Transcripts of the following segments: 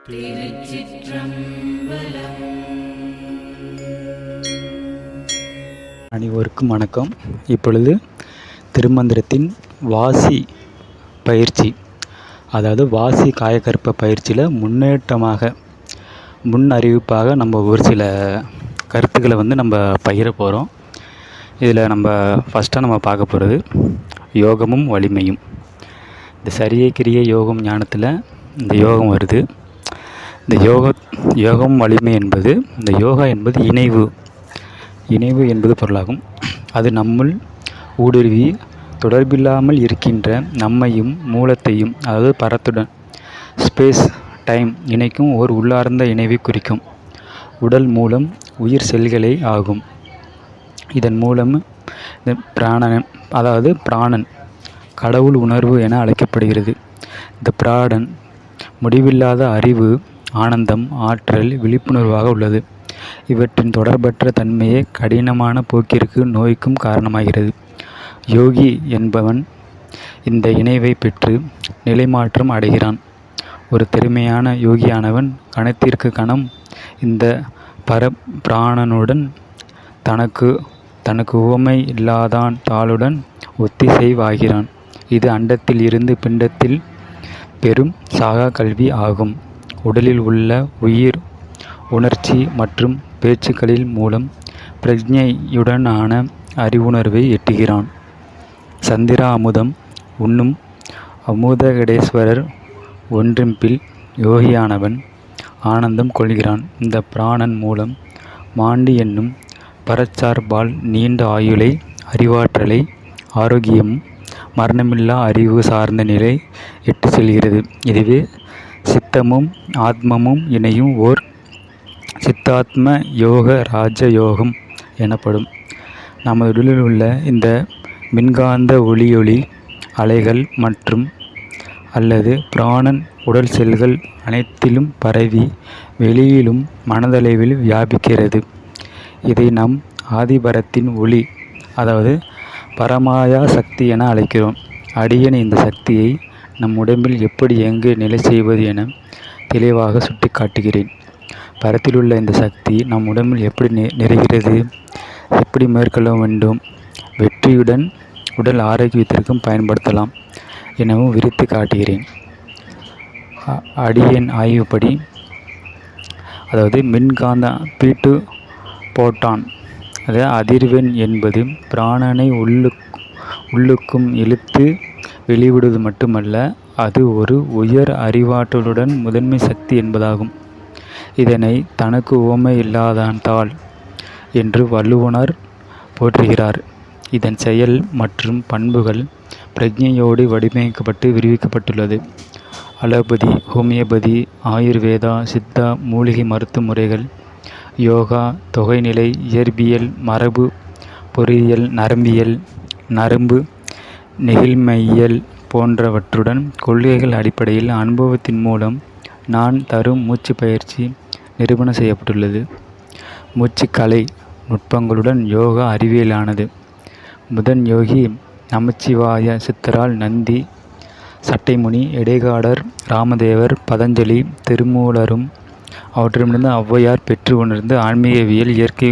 திருச்சிற்றம்பலம். அனைவருக்கும் வணக்கம். இப்பொழுது திருமந்திரத்தின் வாசி பயிற்சி, அதாவது வாசி காயக்கற்ப பயிற்சியில் முன் அறிவிப்பாக நம்ம ஒரு சில கருத்துக்களை நம்ம பகிர போகிறோம். இதில் நம்ம ஃபஸ்ட்டாக நம்ம பார்க்க போகிறது யோகமும் வலிமையும். இந்த சரியை கிரிய யோகம் ஞானத்தில் இந்த யோகம் வருது. இந்த யோகம் வலிமை என்பது, இந்த யோகா என்பது இணைவு என்பது பொருளாகும். அது நம்முள் ஊடுருவி தொடர்பில்லாமல் இருக்கின்ற நம்மையும் மூலத்தையும், அதாவது பரத்துடன் ஸ்பேஸ் டைம் இணைக்கும் ஓர் உள்ளார்ந்த இணைவை குறிக்கும். உடல் மூலம் உயிர் செல்களே ஆகும். இதன் மூலம் பிராணன் கடவுள் உணர்வு என அழைக்கப்படுகிறது. இந்த பிராணன் முடிவில்லாத அறிவு, ஆனந்தம், ஆற்றல், விழிப்புணர்வாக உள்ளது. இவற்றின் தொடர்பற்ற தன்மையே கடினமான போக்கிற்கு நோய்க்கும் காரணமாகிறது. யோகி என்பவன் இந்த இணைவை பெற்று நிலைமாற்றம் அடைகிறான். ஒரு திறமையான யோகியானவன் கணத்திற்கு கணம் இந்த பிராணனுடன் தனக்கு உவமை இல்லாதான் தாளுடன் ஒத்திசைவாகிறான். இது அண்டத்தில் இருந்து பிண்டத்தில் பெரும் சாகா கல்வி ஆகும். உடலில் உள்ள உயிர், உணர்ச்சி மற்றும் பேச்சுக்களில் மூலம் பிரஜையுடனான அறிவுணர்வை எட்டுகிறான். சந்திரா அமுதம் உண்ணும் அமுதகடேஸ்வரர் ஒன்றிம்பில் யோகியானவன் ஆனந்தம் கொள்கிறான். இந்த பிராணன் மூலம் மாண்டி என்னும் பரச்சார்பால் நீண்ட ஆயுளை, அறிவாற்றலை, ஆரோக்கியம், மரணமில்லா அறிவு சார்ந்த நிலை எட்டு செல்கிறது. இதுவே சித்தமும் ஆத்மமும் இணையும் ஓர் சித்தாத்ம யோக ராஜயோகம் எனப்படும். நமது உடலில் உள்ள இந்த மின்காந்த ஒளியொலி அலைகள் மற்றும் அல்லது பிராணன் உடல் செல்கள் அனைத்திலும் பரவி வெளியிலும் மனதளவில் வியாபிக்கிறது. இதை நம் ஆதிபரத்தின் ஒளி, அதாவது பரமாயா சக்தி என அழைக்கிறோம். அடியேன் இந்த சக்தியை நம் உடம்பில் எப்படி எங்கு நிலை செய்வது என தெளிவாக சுட்டி காட்டுகிறேன். பரத்தில் உள்ள இந்த சக்தி நம் உடம்பில் எப்படி நிறைகிறது, எப்படி மேற்கொள்ள வேண்டும், வெற்றியுடன் உடல் ஆரோக்கியத்திற்கும் பயன்படுத்தலாம் எனவும் விரித்து காட்டுகிறேன். அடியேன் ஆய்வுப்படி, அதாவது மின்காந்த P2 போட்டான், அதாவது அதிர்வெண் என்பது பிராணனை உள்ளுக்கும் இழுத்து வெளிவிடுவது மட்டுமல்ல, அது ஒரு உயர் அறிவாற்றலுடன் முதன்மை சக்தி என்பதாகும். இதனை தனக்கு உவமை இல்லாதான் தாள் என்று வள்ளுவனார் போற்றுகிறார். இதன் செயல் மற்றும் பண்புகள் பிரஜையோடு வடிவமைக்கப்பட்டு விரிவிக்கப்பட்டுள்ளது. அலோபதி, ஹோமியோபதி, ஆயுர்வேதா, சித்தா, மூலிகை மருத்துவ முறைகள், யோகா, தொகைநிலை, இயற்பியல், மரபு பொறியியல், நரம்பியல், நரம்பு நெகிழ்மையியல் போன்றவற்றுடன் கொள்கைகள் அடிப்படையில் அனுபவத்தின் மூலம் நான் தரும் மூச்சு பயிற்சி நிரூபணம் செய்யப்பட்டுள்ளது. மூச்சுக்கலை நுட்பங்களுடன் யோகா அறிவியலானது. முதன் யோகி நமச்சிவாய சித்தரால் நந்தி, சட்டைமுனி, இடைக்காடர், ராமதேவர், பதஞ்சலி, திருமூலரும் அவற்றிடமிருந்து ஔவையார் பெற்று உணர்ந்து ஆன்மீகவியல், இயற்கை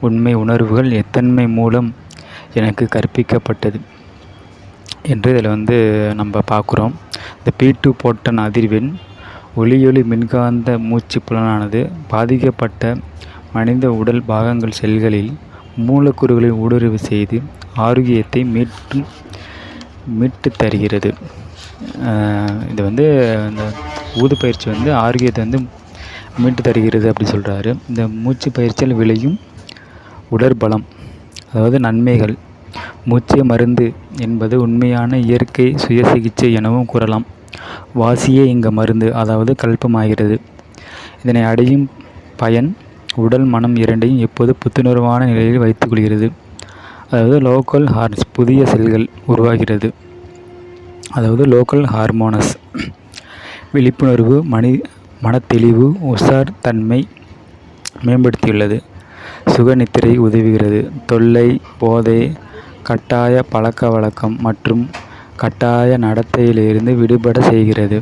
உண்மை உணர்வுகள் எத்தன்மை மூலம் எனக்கு கற்பிக்கப்பட்டது என்று இதில் நம்ம பார்க்குறோம். இந்த P2 போட்டான் அதிர்வெண் ஒளியொலி மின்காந்த மூச்சு புலனானது பாதிக்கப்பட்ட மனித உடல் பாகங்கள் செல்களில் மூலக்கூறுகளை ஊடுருவு செய்து ஆரோக்கியத்தை மீட்டு தருகிறது. இது இந்த ஊது பயிற்சி ஆரோக்கியத்தை மீட்டு தருகிறது அப்படி சொல்கிறாரு. இந்த மூச்சு பயிற்சியில் விளையும் உடற்பலம், அதாவது நன்மைகள். மூச்சே மருந்து என்பது உண்மையான இயற்கை சுய சிகிச்சை எனவும் கூறலாம். வாசியே இங்கு மருந்து, அதாவது கல்பமாகிறது. இதனை அடையும் பயன் உடல் மனம் இரண்டையும் எப்போது புத்துணர்வான நிலையில் வைத்துக் கொள்கிறது. அதாவது லோக்கல் ஹார்ன்ஸ், புதிய செல்கள் உருவாகிறது. அதாவது லோக்கல் ஹார்மோனஸ், விழிப்புணர்வு, மனத்தெளிவு, உசார் தன்மை மேம்படுத்தியுள்ளது. சுகநித்திரை உதவுகிறது. தொல்லை, போதை, கட்டாய பழக்க வழக்கம் மற்றும் கட்டாய நடத்தையிலிருந்து விடுபட செய்கிறது.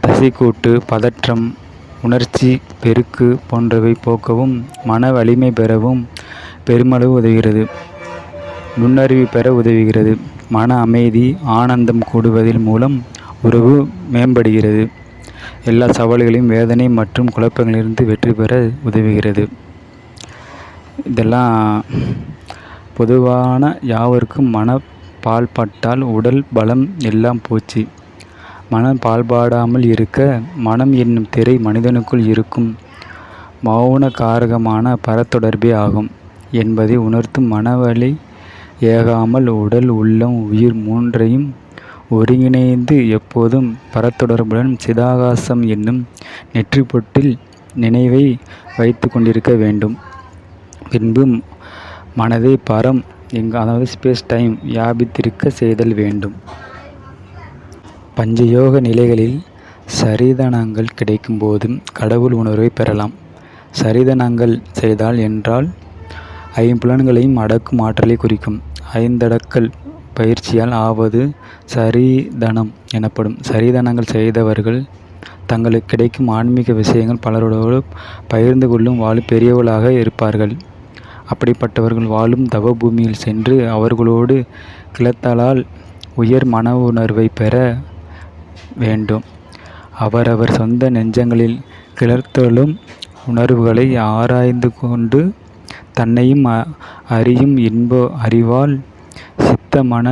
ரசிக்கூட்டு, பதற்றம், உணர்ச்சி பெருக்கு போன்றவை போக்கவும் மன வலிமை பெறவும் பெருமளவு உதவுகிறது. நுண்ணறிவு பெற உதவுகிறது. மன அமைதி, ஆனந்தம் கூடுவதில் மூலம் உறவு மேம்படுகிறது. எல்லா சவால்களையும் வேதனை மற்றும் குழப்பங்களிலிருந்து வெற்றி பெற உதவுகிறது. இதெல்லாம் பொதுவான யாவருக்கும் மன பால்பட்டால் உடல் பலம் எல்லாம் போச்சு. மனம் பால்பாடாமல் இருக்க மனம் என்னும் திரை மனிதனுக்குள் இருக்கும் மௌன காரகமான பரத்தொடர்பே ஆகும் என்பதை உணர்த்தும் மனவழி ஏகாமல் உடல் உள்ளம் உயிர் மூன்றையும் ஒருங்கிணைந்து எப்போதும் பரத்தொடர்புடன் சிதாகாசம் என்னும் நெற்றிப்பொட்டில் நினைவை வைத்து கொண்டிருக்க வேண்டும். பின்பு மனதை பரம் அதாவது ஸ்பேஸ் டைம் வியாபித்திருக்க செய்தல் வேண்டும். பஞ்சயோக நிலைகளில் சரிதனங்கள் கிடைக்கும் போதும் கடவுள் உணர்வை பெறலாம். சரிதனங்கள் செய்தால் என்றால் ஐம்புலன்களையும் அடக்கும் ஆற்றலை குறிக்கும். ஐந்தடக்கல் பயிற்சியால் ஆவது சரிதனம் எனப்படும். சரிதனங்கள் செய்தவர்கள் தங்களுக்கு கிடைக்கும் ஆன்மீக விஷயங்கள் பலரோடு பகிர்ந்து கொள்ளும் வாழும் பெரியவர்களாக இருப்பார்கள். அப்படிப்பட்டவர்கள் வாழும் தவபூமியில் சென்று அவர்களோடு கிளத்தலால் உயர் மன உணர்வை பெற வேண்டும். அவரவர் சொந்த நெஞ்சங்களில் கிளர்த்தலும் உணர்வுகளை ஆராய்ந்து கொண்டு தன்னையும் அறியும் இன்ப அறிவால் சித்த மன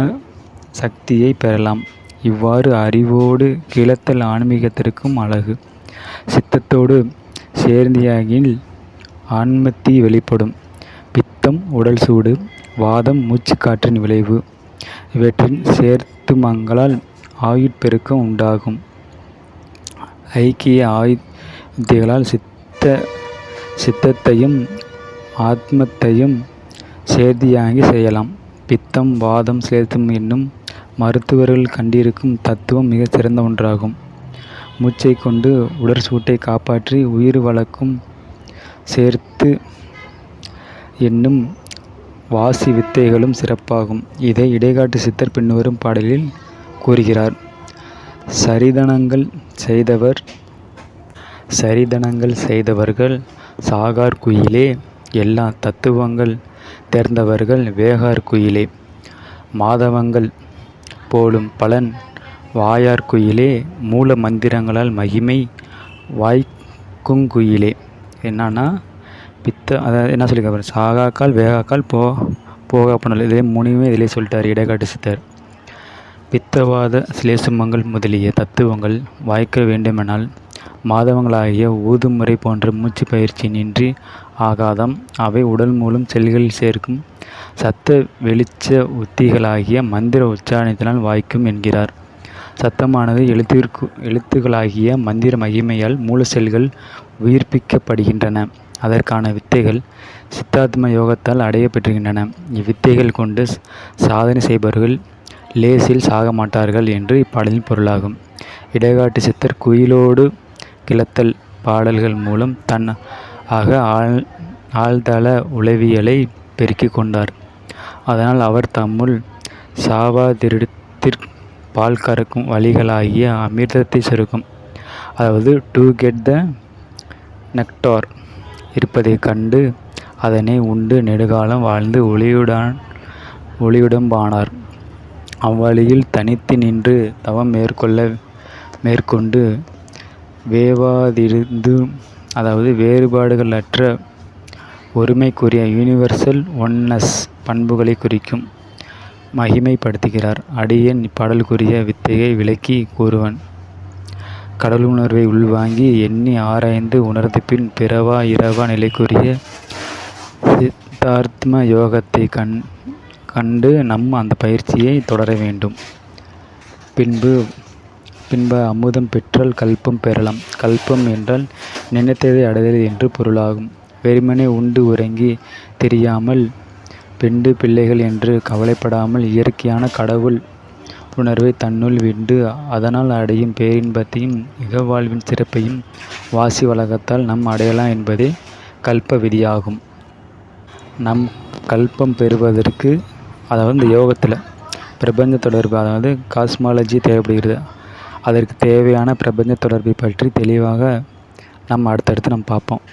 சக்தியை பெறலாம். இவ்வாறு அறிவோடு கிளத்தல் ஆன்மீகத்திற்கும் அழகு. சித்தத்தோடு சேர்ந்தியாகில் ஆன்மத்தீ வெளிப்படும். பித்தம் உடல் சூடு, வாதம் மூச்சுக்காற்றின் விளைவு. இவற்றின் சேர்த்துமங்களால் ஆயுட்பெருக்கம் உண்டாகும். ஐக்கிய ஆயுத்திகளால் சித்தத்தையும் ஆத்மத்தையும் சேர்த்தியாகி செய்யலாம். பித்தம் வாதம் சேர்த்தும் என்னும் மருத்துவர்கள் கண்டிருக்கும் தத்துவம் மிக சிறந்த ஒன்றாகும். மூச்சை கொண்டு உடற்சூட்டை காப்பாற்றி உயிர் வளர்க்கும் சேர்த்து என்னும் வாசி வித்தைகளும் சிறப்பாகும். இதை இடைக்காட்டு சித்தர் பின்வரும் பாடலில் கூறுகிறார். சரிதனங்கள் செய்தவர்கள் சாகார் குயிலே, எல்லா தத்துவங்கள் தேர்ந்தவர்கள் வேகார் குயிலே, மாதவங்கள் போலும் பலன் வாயார் குயிலே, மூல மந்திரங்களால் மகிமை வாய்க்குங்குயிலே. என்னன்னா அதாவது என்ன சொல்லியிருக்காரு, சாகாக்கால் வேகாக்கால் போகா பண்ணல். இதே மூணுமே இதிலே சொல்லிட்டார் இடைக்காட்டு சித்தர். பித்தவாத சிலேசுமங்கள் முதலிய தத்துவங்கள் வாய்க்க வேண்டுமெனால் மாதவங்களாகிய ஊதுமுறை போன்ற மூச்சு பயிற்சியின்றி ஆகாதாம். அவை உடல் மூலம் செல்களில் சேர்க்கும் சத்த வெளிச்ச உத்திகளாகிய மந்திர உச்சாரணத்தினால் வாய்க்கும் என்கிறார். சத்தமானது எழுத்துக்களாகிய மந்திர மகிமையால் மூல செல்கள் உயிர்ப்பிக்கப்படுகின்றன. அதற்கான வித்தைகள் சித்தாத்ம யோகத்தால் அடையப்பெறுகின்றன. இவ்வித்தைகள் கொண்டு சாதனை செய்பவர்கள் லேசில் சாக மாட்டார்கள் என்று இப்பாடலின் பொருளாகும். இடைக்காட்டு சித்தர் குயிலோடு கிளத்தல் பாடல்கள் மூலம் தன் ஆழ்தள உளவியலை பெருக்கிக் கொண்டார். அதனால் அவர் தம்முள் சாவாதிருத்திற் பால் கறக்கும் வழிகளாகிய அமிர்தத்தை சுருக்கும், அதாவது டு கெட் த நெக்டார் இருப்பதைக் கண்டு அதனை உண்டு நெடுகாலம் வாழ்ந்து ஒளியுடம்பானார். அவ்வழியில் தனித்து நின்று தவம் மேற்கொண்டு வேவாதிருந்து, அதாவது வேறுபாடுகளற்ற ஒருமைக்குரிய யூனிவர்சல் ஒன்னஸ் பண்புகளை குறிக்கும் மகிமைப்படுத்துகிறார். அடியேன் இப்பாடலுக்குரிய வித்தையை விளக்கி கூறுவன். கடலுணர்வை உள்வாங்கி எண்ணி ஆராய்ந்து உணர்ந்த பின் பிறவா இரவா நிலைக்குரிய சித்தார்த்த யோகத்தை கண்டு அந்த பயிற்சியை தொடர வேண்டும். பின்பு அமுதம் பெற்றால் கல்பம் பெறலாம். கல்பம் என்றால் நினைத்ததை அடைதல் என்று பொருளாகும். வெறுமனே உண்டு உறங்கி தெரியாமல் பெண்டு பிள்ளைகள் என்று கவலைப்படாமல் இயற்கையான கடவுள் உணர்வை தன்னுள் விண்டு அதனால் அடையும் பேரின்பத்தையும் இகவாழ்வின் சிறப்பையும் வாசி வழக்கத்தால் நம் அடையலாம் என்பதே கல்ப விதியாகும். நம் கல்பம் பெறுவதற்கு, அதாவது இந்த யோகத்தில் பிரபஞ்ச தொடர்பு, அதாவது காஸ்மாலஜி தேவைப்படுகிறது. அதற்கு தேவையான பிரபஞ்ச தொடர்பை பற்றி தெளிவாக நம்ம அடுத்தடுத்து பார்ப்போம்.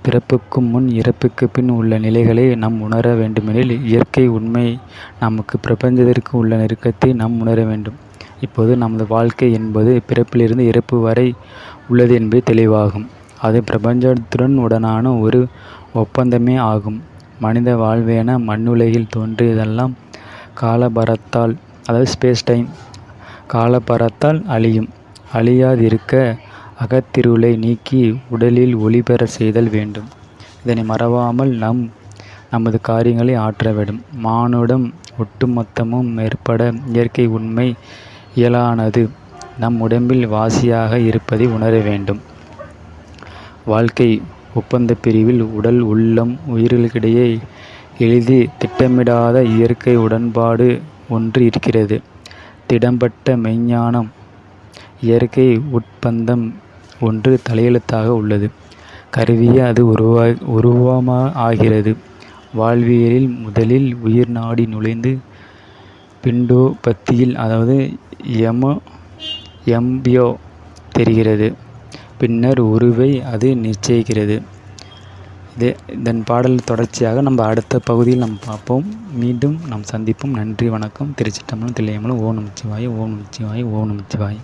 பிறப்புக்கு முன் இறப்புக்கு பின் உள்ள நிலைகளை நாம் உணர வேண்டுமெனில் இயற்கை உண்மை நமக்கு பிரபஞ்சத்திற்கு உள்ள நெருக்கத்தை நாம் உணர வேண்டும். இப்போது நமது வாழ்க்கை என்பது பிறப்பிலிருந்து இறப்பு வரை உள்ளது என்பது தெளிவாகும். அது பிரபஞ்சத்துடன் உடனான ஒரு ஒப்பந்தமே ஆகும். மனித வாழ்வேன மண்ணுலகில் தோன்றியதெல்லாம் காலபரத்தால், அதாவது ஸ்பேஸ் டைம் காலபரத்தால் அழியும். அழியாதிருக்க அகத்திருளை நீக்கி உடலில் ஒளி பெற செய்தல் வேண்டும். இதனை மறவாமல் நமது காரியங்களை ஆற்ற வேண்டும். மானுடம் ஒட்டுமொத்தமும் மேற்பட இயற்கை உண்மை இயலானது நம் உடம்பில் வாசியாக இருப்பதை உணர வேண்டும். வாழ்க்கை ஒப்பந்த பிரிவில் உடல் உள்ளம் உயிர்களுக்கிடையே எழுதி திட்டமிடாத இயற்கை உடன்பாடு ஒன்று இருக்கிறது. திடம்பட்ட மெய்ஞானம் இயற்கை உட்பந்தம் ஒன்று தலையெழுத்தாக உள்ளது. கருவியே அது ஆகிறது. வாழ்வியலில் முதலில் உயிர் நாடி நுழைந்து பிண்டோபத்தியில், அதாவது எம்பியோ தெரிகிறது. பின்னர் உருவை அது நிச்சயிக்கிறது. இதன் பாடல் தொடர்ச்சியாக நம்ம அடுத்த பகுதியில் பார்ப்போம். மீண்டும் நாம் சந்திப்போம். நன்றி, வணக்கம். திருச்சிற்றம்பலம், தில்லையம்பலம். ஓம் நமச்சிவாய, ஓம் நமச்சிவாய, ஓம் நமச்சிவாய.